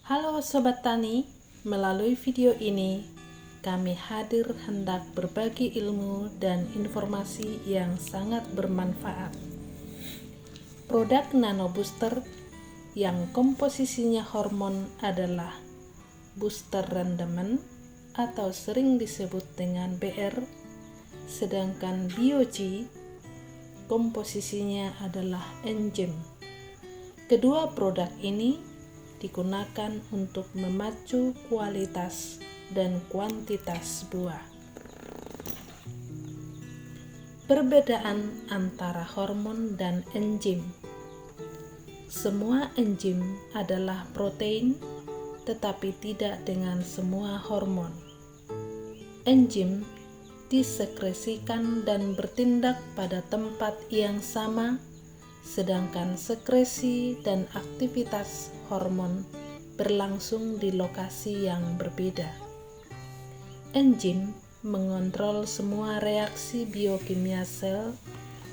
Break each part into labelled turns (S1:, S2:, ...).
S1: Halo Sobat Tani, melalui video ini kami hadir hendak berbagi ilmu dan informasi yang sangat bermanfaat. Produk Nano Booster yang komposisinya hormon adalah Booster Randomen atau sering disebut dengan BR, sedangkan Bioji komposisinya adalah enzim. Kedua produk ini digunakan untuk memacu kualitas dan kuantitas buah. Perbedaan antara hormon dan enzim. Semua enzim adalah protein, tetapi tidak dengan semua hormon. Enzim disekresikan dan bertindak pada tempat yang sama, sedangkan sekresi dan aktivitas hormon berlangsung di lokasi yang berbeda. Enzim mengontrol semua reaksi biokimia sel,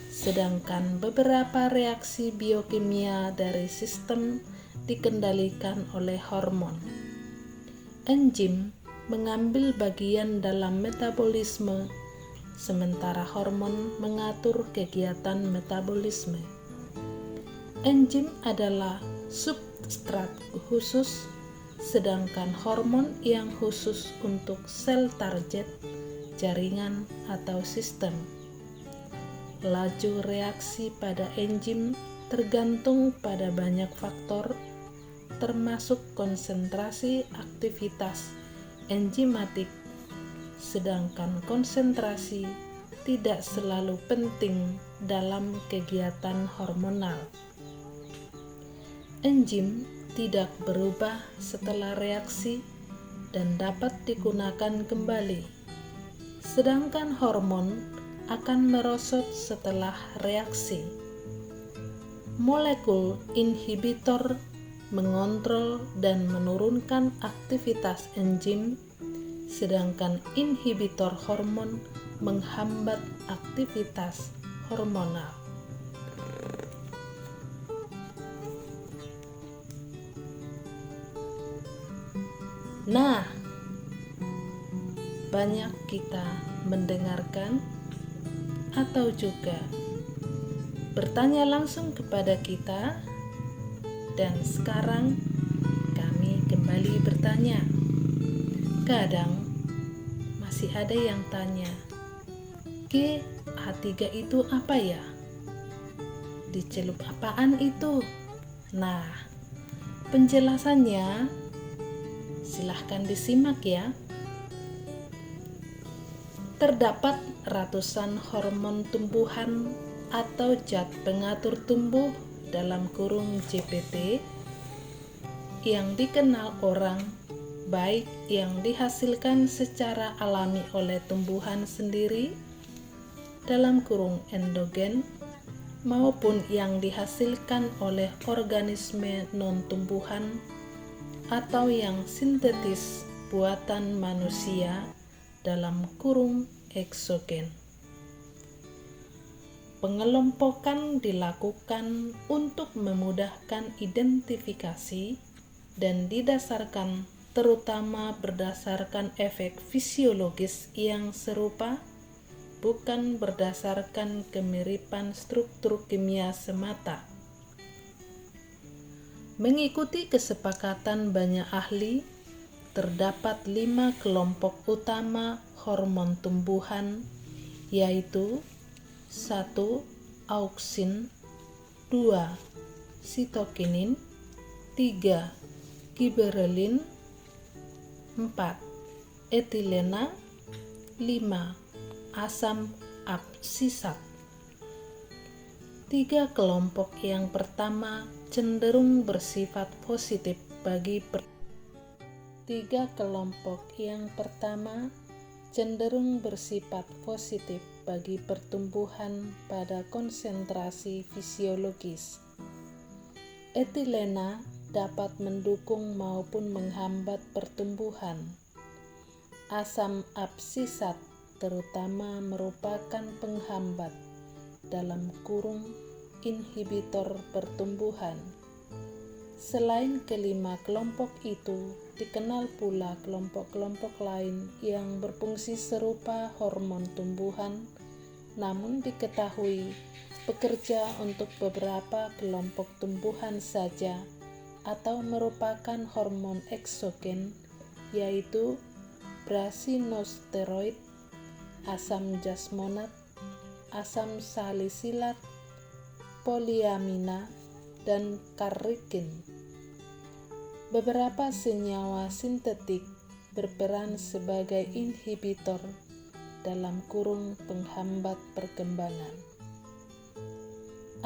S1: sedangkan beberapa reaksi biokimia dari sistem dikendalikan oleh hormon. Enzim mengambil bagian dalam metabolisme, sementara hormon mengatur kegiatan metabolisme. Enzim adalah substrat khusus, sedangkan hormon yang khusus untuk sel target, jaringan, atau sistem. Laju reaksi pada enzim tergantung pada banyak faktor, termasuk konsentrasi aktivitas enzimatik, sedangkan konsentrasi tidak selalu penting dalam kegiatan hormonal. Enzim tidak berubah setelah reaksi dan dapat digunakan kembali, sedangkan hormon akan merosot setelah reaksi. Molekul inhibitor mengontrol dan menurunkan aktivitas enzim, sedangkan inhibitor hormon menghambat aktivitas hormonal. Nah, banyak kita mendengarkan atau juga bertanya langsung kepada kita, dan sekarang kami kembali bertanya. Kadang masih ada yang tanya, GH3 itu apa ya? Dicelup apaan itu? Nah, penjelasannya silahkan disimak ya. Terdapat ratusan hormon tumbuhan atau zat pengatur tumbuh dalam kurung ZPT yang dikenal orang, baik yang dihasilkan secara alami oleh tumbuhan sendiri dalam kurung endogen maupun yang dihasilkan oleh organisme non-tumbuhan atau yang sintetis buatan manusia dalam kurung eksogen. Pengelompokan dilakukan untuk memudahkan identifikasi dan didasarkan terutama berdasarkan efek fisiologis yang serupa, bukan berdasarkan kemiripan struktur kimia semata. Mengikuti kesepakatan banyak ahli, terdapat 5 kelompok utama hormon tumbuhan, yaitu 1. Auksin, 2. Sitokinin, 3. Giberelin, 4. Etilena, 5. Asam absisat. 3 kelompok yang pertama cenderung bersifat positif bagi pertumbuhan pada konsentrasi fisiologis. Etilena dapat mendukung maupun menghambat pertumbuhan. Asam absisat terutama merupakan penghambat dalam kurung inhibitor pertumbuhan. Selain kelima kelompok itu, dikenal pula kelompok-kelompok lain yang berfungsi serupa hormon tumbuhan, namun diketahui bekerja untuk beberapa kelompok tumbuhan saja atau merupakan hormon eksogen, yaitu brasinosteroid, asam jasmonat, asam salisilat, poliamina, dan karnitin. Beberapa senyawa sintetik berperan sebagai inhibitor (penghambat perkembangan).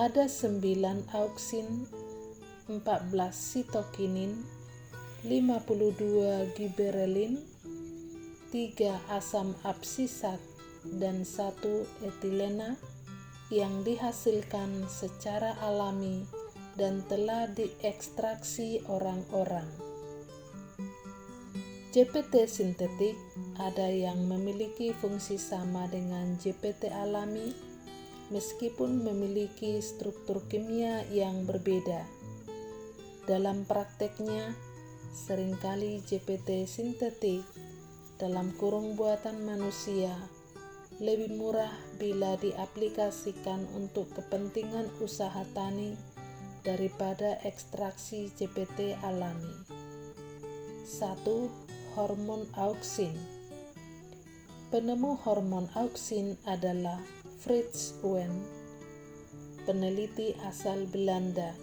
S1: Ada 9 auksin, 14 sitokinin, 52 giberelin, 3 asam absisat, dan 1 etilena yang dihasilkan secara alami dan telah diekstraksi orang-orang. GPT sintetik ada yang memiliki fungsi sama dengan GPT alami, meskipun memiliki struktur kimia yang berbeda. Dalam prakteknya, seringkali GPT sintetik (buatan manusia) lebih murah bila diaplikasikan untuk kepentingan usaha tani daripada ekstraksi GPT alami. 1. Hormon auksin. Penemu hormon auksin adalah Frits Went, peneliti asal Belanda.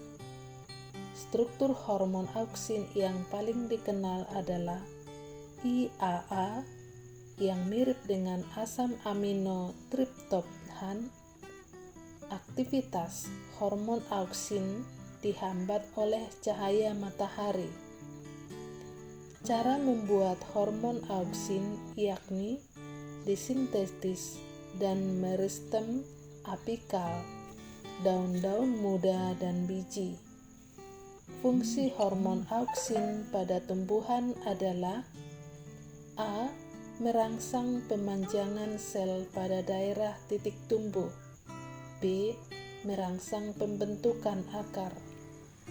S1: Struktur hormon auksin yang paling dikenal adalah IAA yang mirip dengan asam amino triptofan. Aktivitas hormon auksin dihambat oleh cahaya matahari. Cara membuat hormon auksin yakni disintesis dan meristem apikal, daun-daun muda dan biji. Fungsi hormon auksin pada tumbuhan adalah A. Merangsang pemanjangan sel pada daerah titik tumbuh. B. Merangsang pembentukan akar.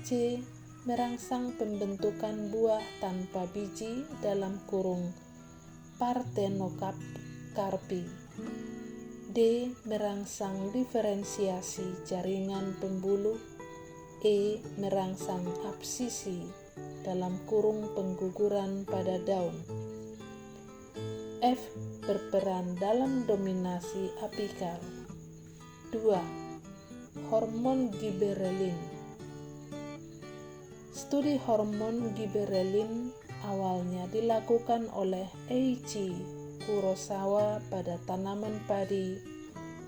S1: C. Merangsang pembentukan buah tanpa biji (partenokarpi). D. Merangsang diferensiasi jaringan pembuluh. E. Merangsang absisi (pengguguran pada daun). F. Berperan dalam dominasi apikal. 2. Hormon giberelin. Studi hormon giberelin awalnya dilakukan oleh Eiichi Kurosawa pada tanaman padi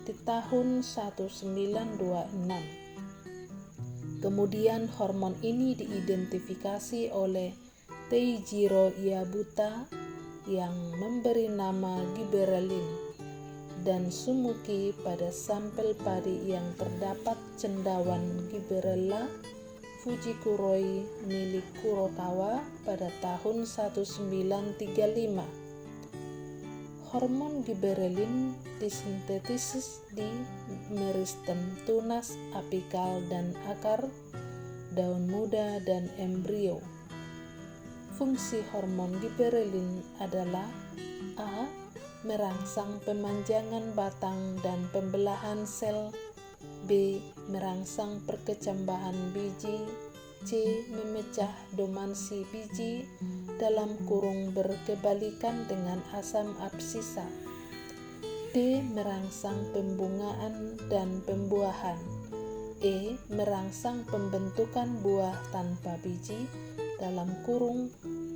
S1: di tahun 1926. Kemudian hormon ini diidentifikasi oleh Teijiro Yabuta yang memberi nama giberelin, dan Sumuki pada sampel padi yang terdapat cendawan Gibberella fujikuroi milik Kurokawa pada tahun 1935. Hormon giberelin disintesis di meristem tunas apikal dan akar, daun muda, dan embrio. Fungsi hormon giberelin adalah A. Merangsang pemanjangan batang dan pembelahan sel. B. Merangsang perkecambahan biji. C. Memecah dominasi biji berkebalikan dengan asam absisat. D. Merangsang pembungaan dan pembuahan. E. Merangsang pembentukan buah tanpa biji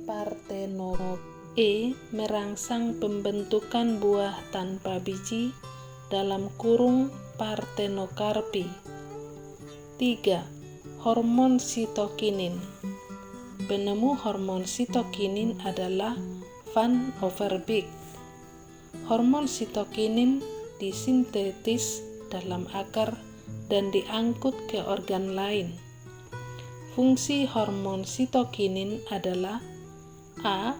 S1: (partenokarpi). E. Merangsang pembentukan buah tanpa biji (partenokarpi). 3. Hormon sitokinin. Penemu hormon sitokinin adalah Van Overbeek. Hormon sitokinin disintetis dalam akar dan diangkut ke organ lain. Fungsi hormon sitokinin adalah A.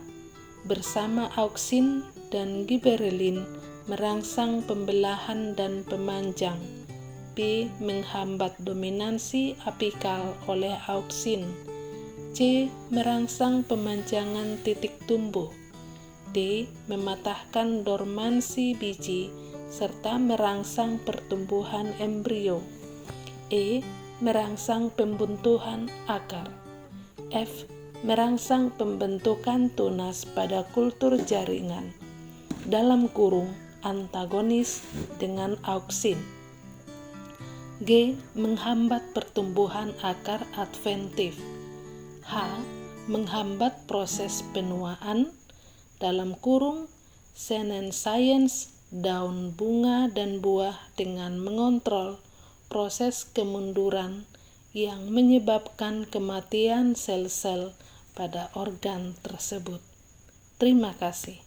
S1: Bersama auksin dan giberelin merangsang pembelahan dan pemanjang. B. Menghambat dominasi apikal oleh auksin. C. Merangsang pemanjangan titik tumbuh. D. Mematahkan dormansi biji serta merangsang pertumbuhan embrio. E. Merangsang pembentukan akar. F. Merangsang pembentukan tunas pada kultur jaringan (antagonis dengan auksin). G. Menghambat pertumbuhan akar adventif. H. Menghambat proses penuaan (senescence) daun, bunga, dan buah dengan mengontrol proses kemunduran yang menyebabkan kematian sel-sel pada organ tersebut. Terima kasih.